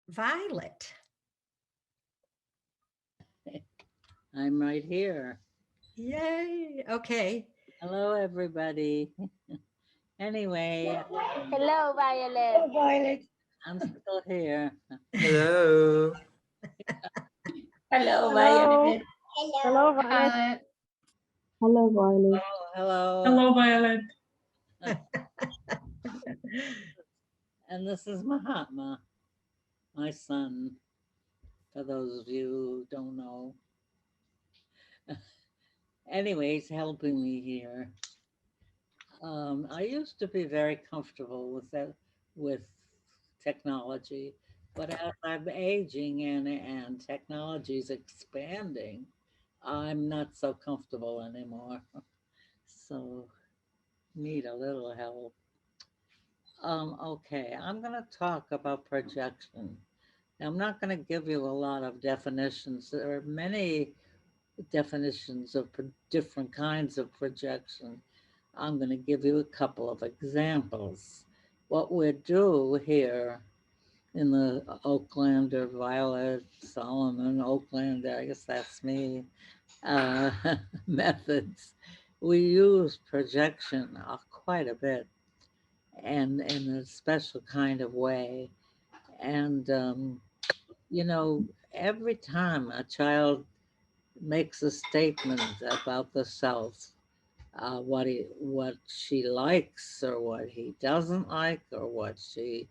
Violet. I'm right here. Yay. Okay. Hello, everybody. Anyway, Hello, Hello, Violet. Violet. I'm still here. Hello. Hello, Hello. Violet. Hello, Hello, Violet. Violet. Hello, Violet. Oh, hello. Hello, Violet. And this is Mahatma, my son, for those of you who don't know. Anyways, helping me here. I used to be very comfortable with that, with technology, but as I'm aging and technology is expanding, I'm not so comfortable anymore. So need a little help. Okay, I'm going to talk about projection. Now, I'm not going to give you a lot of definitions. There are many definitions of different kinds of projection. I'm going to give you a couple of examples. What we do here in the Oaklander, Violet Solomon, Oaklander, I guess that's me, uh, methods, we use projection quite a bit and in a special kind of way. And, you know, every time a child makes a statement about the self, what she likes or what he doesn't like or what she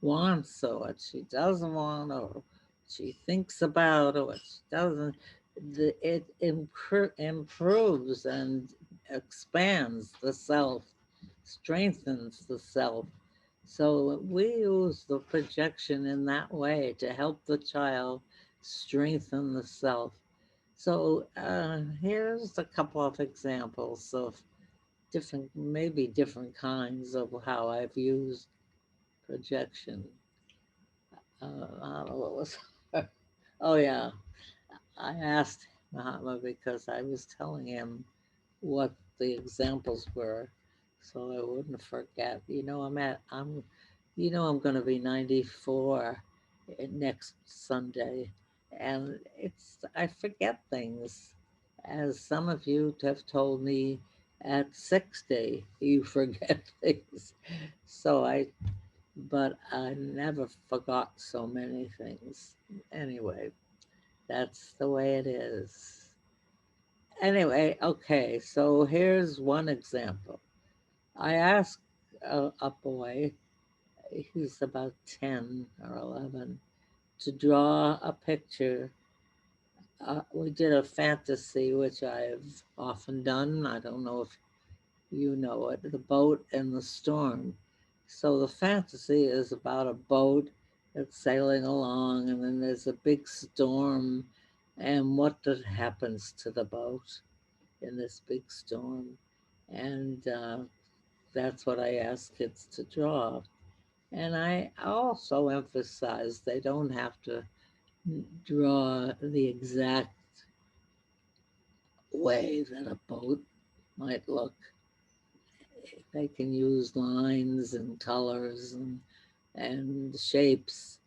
wants or what she doesn't want or she thinks about or what she doesn't, it improves and expands the self, strengthens the self. So we use the projection in that way to help the child strengthen the self. So here's a couple of examples of different, maybe different kinds of how I've used projection. I don't know what was. Oh yeah, I asked Mahatma because I was telling him what the examples were, so I wouldn't forget. I'm going to be 94 next Sunday, and I forget things, as some of you have told me at 60 you forget things. So but I never forgot so many things. Anyway, that's the way it is. Anyway, okay, so here's one example. I asked a boy, he's about 10 or 11, to draw a picture. We did a fantasy, which I've often done. I don't know if you know it, the boat and the storm. So the fantasy is about a boat that's sailing along, and then there's a big storm, and happens to the boat in this big storm? And that's what I ask kids to draw. And I also emphasize they don't have to draw the exact way that a boat might look. They can use lines and colors and shapes.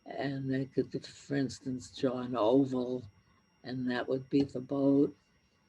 And they could, for instance, draw an oval, and that would be the boat.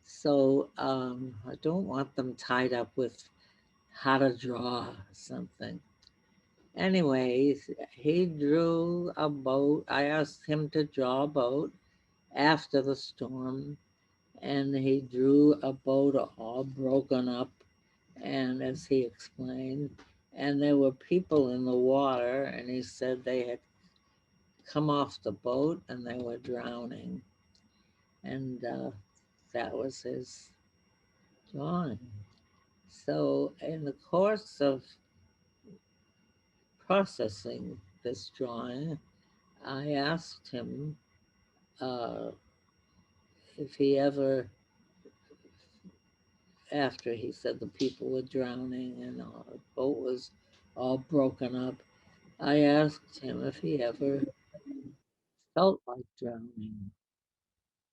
So I don't want them tied up with how to draw something. Anyways, he drew a boat. I asked him to draw a boat after the storm, and he drew a boat all broken up, and as he explained, and there were people in the water, and he said they had come off the boat and they were drowning, and that was his drawing. So, in the course of processing this drawing, I asked him uh, if he ever, after he said the people were drowning and the boat was all broken up, I asked him if he ever felt like drowning.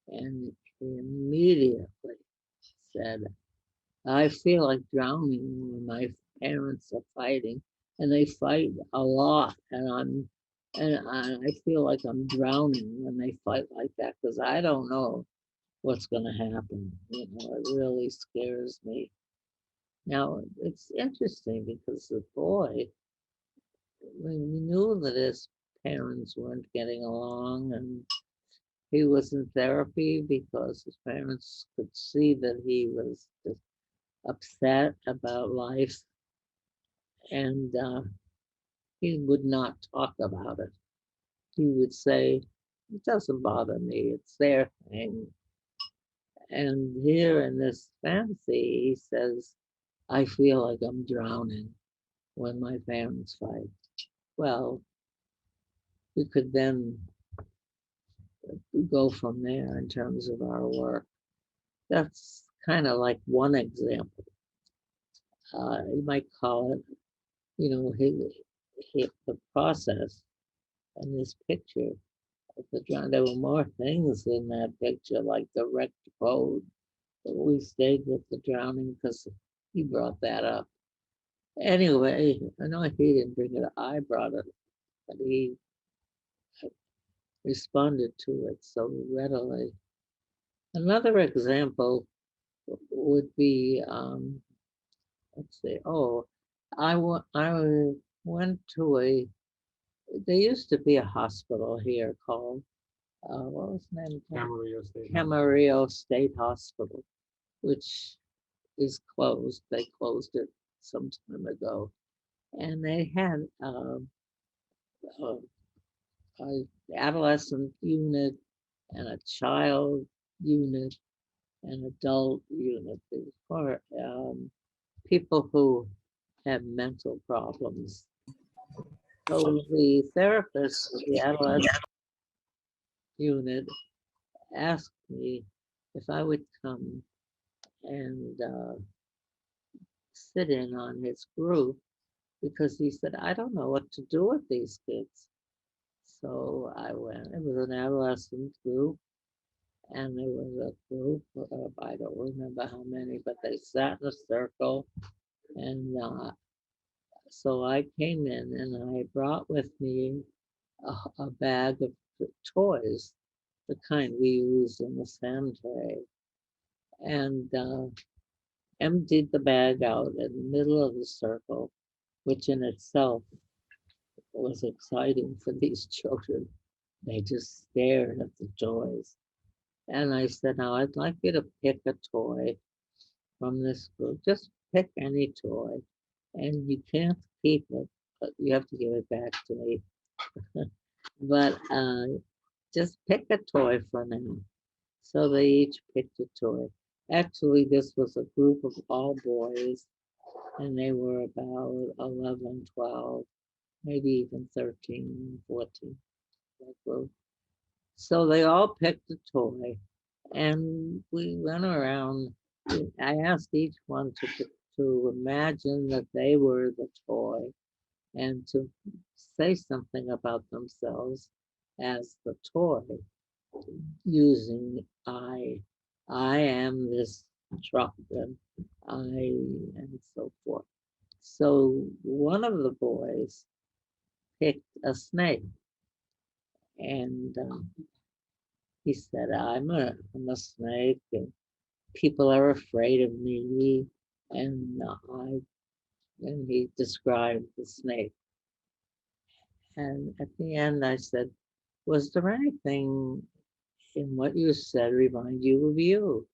And he immediately said, I feel like drowning when my parents are fighting, and they fight a lot, and I'm And I feel like I'm drowning when they fight like that because I don't know what's going to happen. You know, it really scares me. Now, it's interesting because the boy, we knew that his parents weren't getting along, and he was in therapy because his parents could see that he was just upset about life, and he would not talk about it. He would say, "It doesn't bother me, it's their thing." And here in this fantasy, he says, "I feel like I'm drowning when my parents fight." Well, we could then go from there in terms of our work. That's kind of like one example. You might call it, you know, the process in this picture of the drown. There were more things in that picture, like the wrecked boat. But we stayed with the drowning because he brought that up. Anyway, I know he didn't bring it up. I brought it, but he responded to it so readily. Another example would be, let's see, oh, I went to there used to be a hospital here called, what was the name? Camarillo State Hospital, which is closed. They closed it some time ago. And they had a, a adolescent unit and a child unit and adult unit for people who have mental problems. So the therapist for the adolescent unit asked me if I would come and sit in on his group because he said, I don't know what to do with these kids. So I went. It was an adolescent group, and there was a group of, I don't remember how many, but they sat in a circle. And so I came in and I brought with me a bag of toys, the kind we use in the sand tray, and emptied the bag out in the middle of the circle, which in itself was exciting for these children. They just stared at the toys. And I said, now I'd like you to pick a toy from this group. Just pick any toy. And you can't keep it, but you have to give it back to me. But just pick a toy for now. So they each picked a toy. Actually, this was a group of all boys, and they were about 11, 12, maybe even 13, 14, that group. So they all picked a toy, and we went around. I asked each one to imagine that they were the toy and to say something about themselves as the toy using I. I am this truck and I and so forth. So one of the boys picked a snake and he said, I'm a snake and people are afraid of me. And and he described the snake. And at the end, I said, was there anything in what you said remind you of you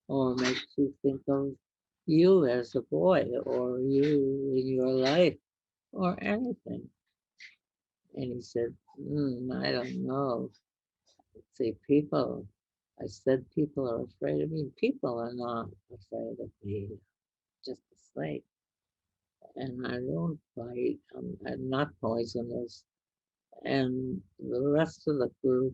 or makes you think of you as a boy or you in your life or anything? And he said, I don't know. See, people, I said people are afraid of me. People are not afraid of me, just a snake. And I don't bite. I'm not poisonous. And the rest of the group,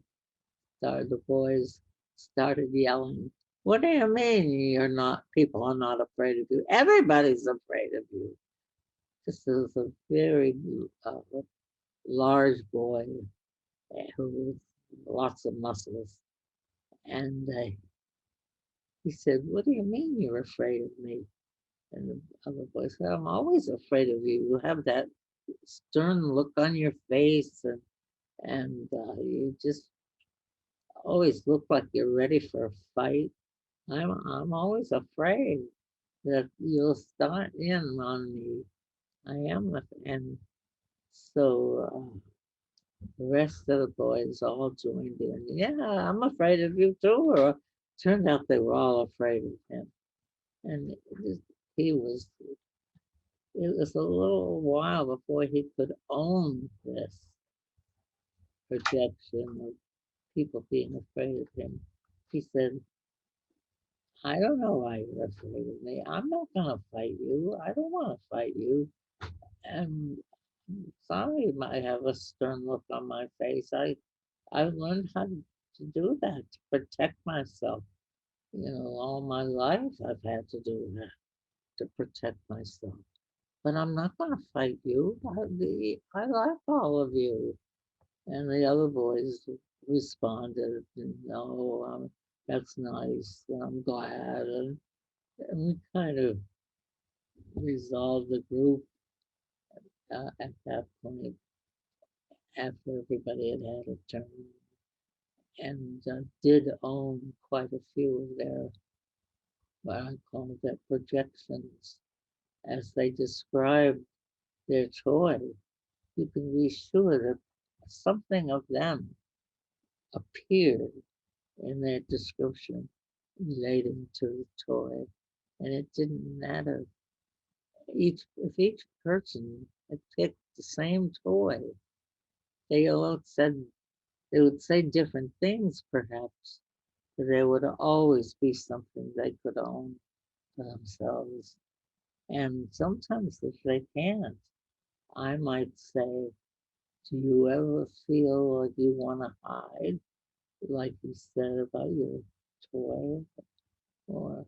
the boys, started yelling, what do you mean you're not, people are not afraid of you? Everybody's afraid of you. This is a very large boy who lots of muscles. And he said, what do you mean you're afraid of me? And the other boy said, I'm always afraid of you. You have that stern look on your face and and you just always look like you're ready for a fight. I'm always afraid that you'll start in on me. I am, and so the rest of the boys all joined in. Yeah, I'm afraid of you too. Or turned out they were all afraid of him, and he was. It was a little while before he could own this projection of people being afraid of him. He said, I don't know why you're afraid of me. I'm not going to fight you. I don't want to fight you. And sorry, you might have a stern look on my face. I've learned how to do that, to protect myself. You know, all my life I've had to do that to protect myself. But I'm not going to fight you. I like all of you. And the other boys responded, no, that's nice. I'm glad. And we kind of resolved the group at that point after everybody had had a turn and did own quite a few of their, what I call their projections. As they described their toy, you can be sure that something of them appeared in their description relating to the toy. And it didn't matter. If each person had picked the same toy, they all said they would say different things perhaps, but there would always be something they could own for themselves. And sometimes if they can't, I might say, do you ever feel like you want to hide, like you said about your toy, or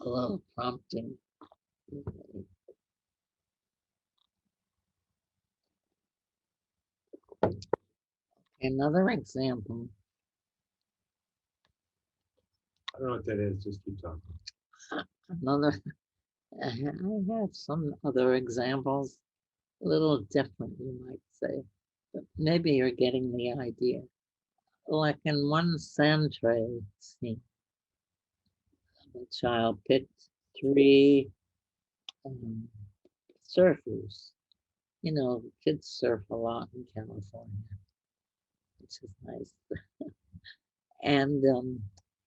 a little prompting? Another example, I don't know what that is. Just keep talking. another, I have some other examples, a little different, you might say, but maybe you're getting the idea. Like in one sand tray scene, the child picked three um, surfers. You know, kids surf a lot in California, which is nice. And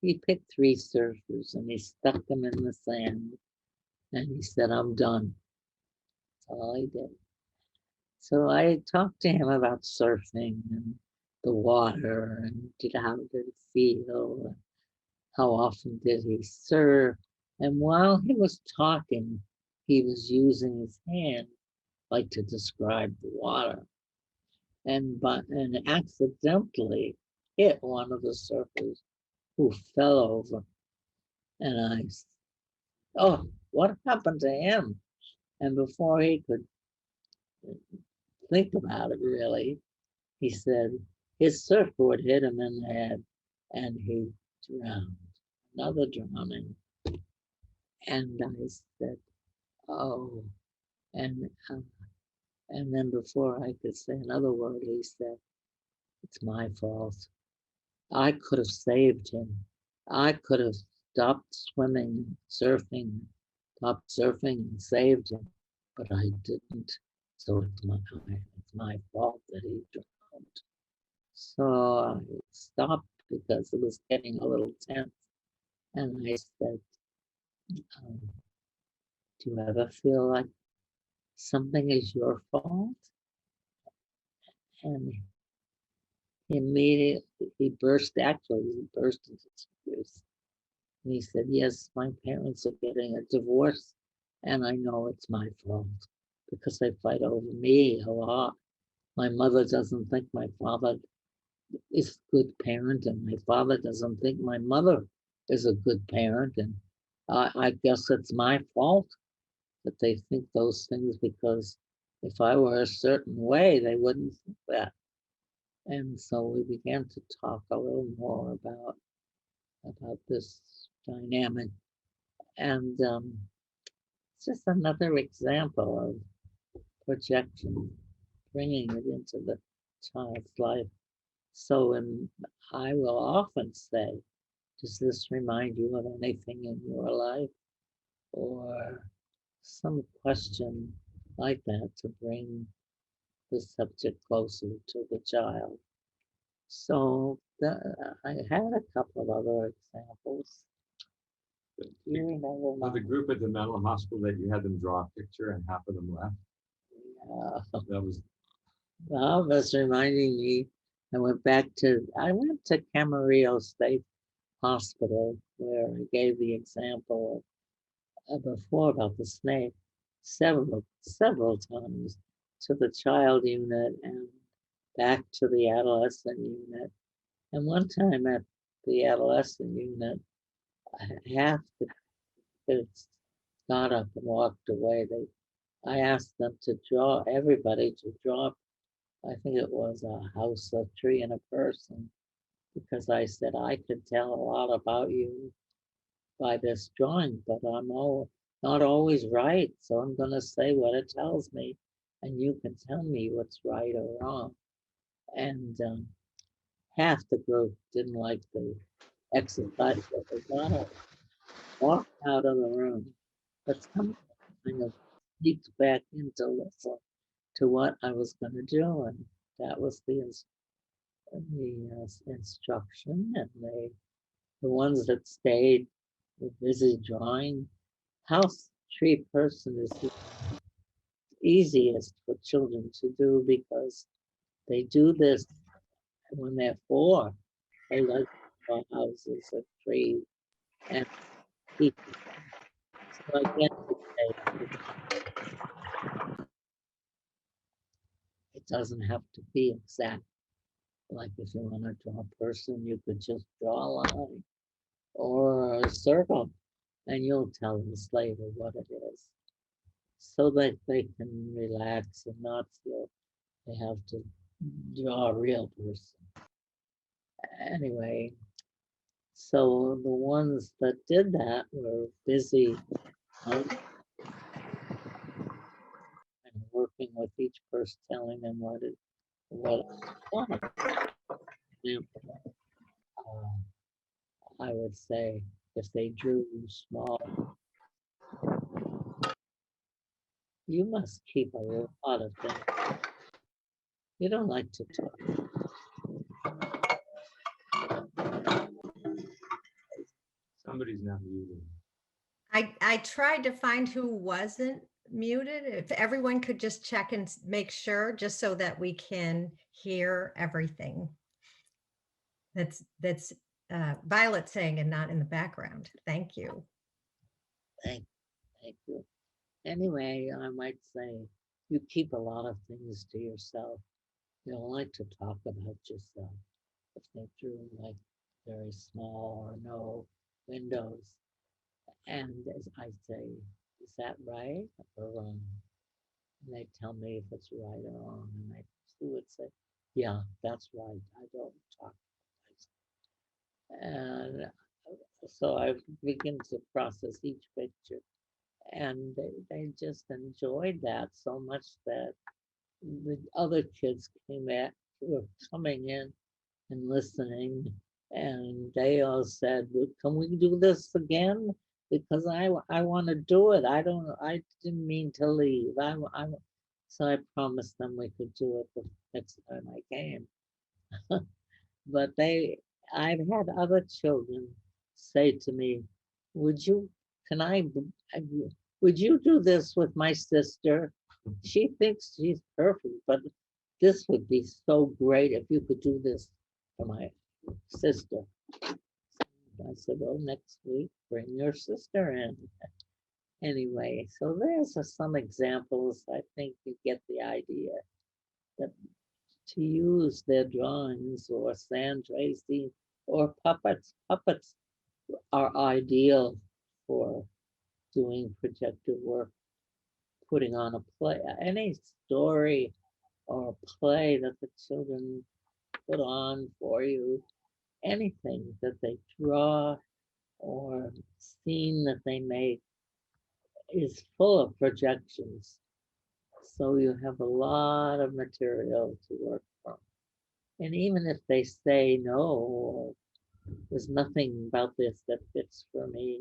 he picked three surfers and he stuck them in the sand and he said, I'm done. That's all he did. So I talked to him about surfing and the water and how did it feel, how often did he surf. And while he was talking, he was using his hand like to describe the water. And accidentally hit one of the surfers who fell over. And I, oh, what happened to him? And before he could think about it really, he said his surfboard hit him in the head and he drowned. Another drowning. And I said, oh, and um, and then before I could say another word, he said, it's my fault. I could have saved him. I could have stopped swimming, surfing, stopped surfing and saved him, but I didn't. So it's my fault that he drowned. So I stopped because it was getting a little tense. And I said, um, do you ever feel like something is your fault? And immediately he burst into tears. And he said, yes, my parents are getting a divorce and I know it's my fault because they fight over me a lot. My mother doesn't think my father is a good parent and my father doesn't think my mother is a good parent. And I guess it's my fault that they think those things because if I were a certain way, they wouldn't think that. And so we began to talk a little more about this dynamic. And it's just another example of projection, bringing it into the child's life. So, I will often say, does this remind you of anything in your life? Or some question like that to bring the subject closer to the child. So I had a couple of other examples. Do you remember For the group at the mental hospital that you had them draw a picture and half of them left. That was Well, that's reminding me. I went to Camarillo State Hospital where I gave the example before about the snake several times to the child unit and back to the adolescent unit. And one time at the adolescent unit, half the kids got up and walked away. I asked them to draw, everybody to draw, I think it was a house, a tree, and a person, because I said I could tell a lot about you by this drawing, but not always right. So I'm going to say what it tells me, and you can tell me what's right or wrong. And half the group didn't like the exercise that was done, walked out of the room, but some kind of sneaked back in to listen to what I was going to do, and that was the instruction, and the ones that stayed were busy drawing. House tree person is the easiest for children to do because they do this when they're 4. They like to draw houses and trees and people. So I get to say it doesn't have to be exact. Like if you want to draw a person, you could just draw a line or a circle, and you'll tell us later what it is, so that they can relax and not feel they have to draw a real person. Anyway, so the ones that did that were busy and working with each person, telling them what it was. I would say if they drew small, you must keep a lot of things. You don't like to talk. somebody's not using. I tried to find who wasn't muted. If everyone could just check and make sure, just so that we can hear everything. That's Violet saying and not in the background. Thank you. Thank you. Anyway, I might say you keep a lot of things to yourself. You don't like to talk about yourself. If they drew like very small or no windows. And as I say, is that right or wrong? And they tell me if it's right or wrong. And I would say, yeah, that's right. I don't talk. And so I begin to process each picture. And they just enjoyed that so much that the other kids were coming in and listening, and they all said, "Well, can we do this again? Because I want to do it. I didn't mean to leave. So I promised them we could do it the next time I came. But I've had other children say to me, would you, can I- would you do this with my sister? She thinks she's perfect, but this would be so great if you could do this for my sister. I said, well, next week, bring your sister in. Anyway, so there's some examples. I think you get the idea that to use their drawings or sand tracing or puppets. Puppets are ideal for doing projective work, putting on a play, any story or play that the children put on for you, anything that they draw or scene that they make is full of projections. So you have a lot of material to work from. And even if they say no, there's nothing about this that fits for me,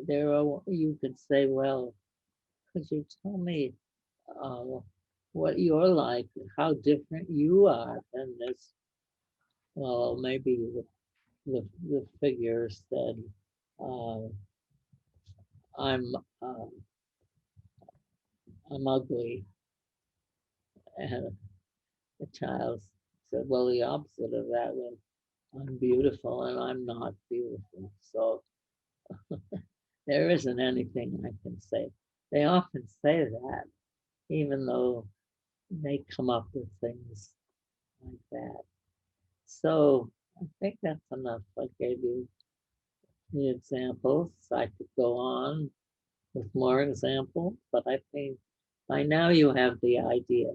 there are, you could say, well, could you tell me uh, what you're like, how different you are than this? Well, maybe the figure said, uh, I'm um, I'm ugly, and the child said, well, the opposite of that was, I'm beautiful and I'm not beautiful. So there isn't anything I can say. They often say that, even though they come up with things like that. So I think that's enough. I gave you the examples. I could go on with more examples, but I think by now you have the idea.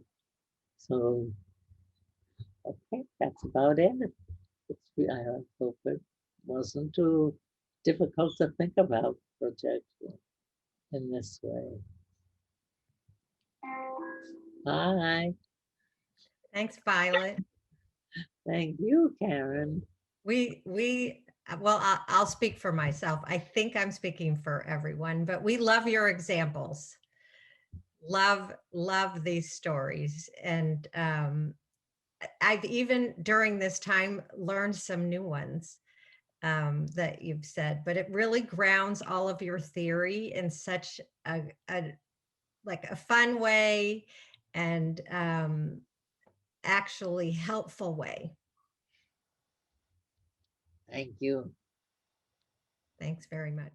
So, okay, that's about it. I hope it wasn't too difficult to think about projection in this way. Bye. Thanks, Violet. Thank you, Karen. Well, I'll speak for myself. I think I'm speaking for everyone, but we love your examples. Love these stories. And I've even during this time learned some new ones that you've said, but it really grounds all of your theory in such a like a fun way and actually helpful way. Thank you. Thanks very much.